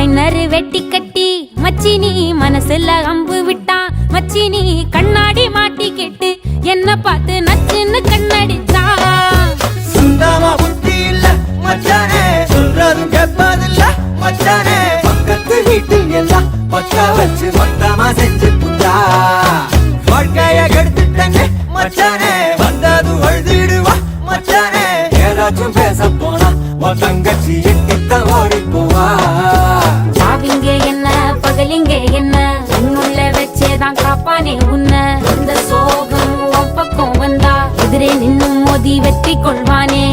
Minor வெட்டி கட்டி மச்சினி மனசுல அம்பு விட்டான். மச்சினி கண்ணாடி மாட்டி கேட்டு என்ன பார்த்து நச்சுன்னு கண்ணடிச்சா. சுத்தமா புத்தி இல்ல மச்சானே, சொல்றதும் கேட்பதில்ல மச்சானே. பக்கத்து வீட்டில் எல்லாம் பக்கா வச்சு மொத்தமா செஞ்சு புட்டா. வாழ்க்கைய கெடுத்துட்டேன்னு மச்சானே, வந்தது அழுதிடுவா மச்சானே. ஏதாச்சும் பேச போனா உன் தங்கச்சி எட்டித்தான் ஓடி போவா. சாவிங்க என்ன பகலிங்க என்ன, உன்னுள்ள வச்சேதான் காப்பானே உன்ன. இந்த சோகம் உன் பக்கம் வந்தா எதிரே நின்னு மோதி வெற்றி கொள்வானே.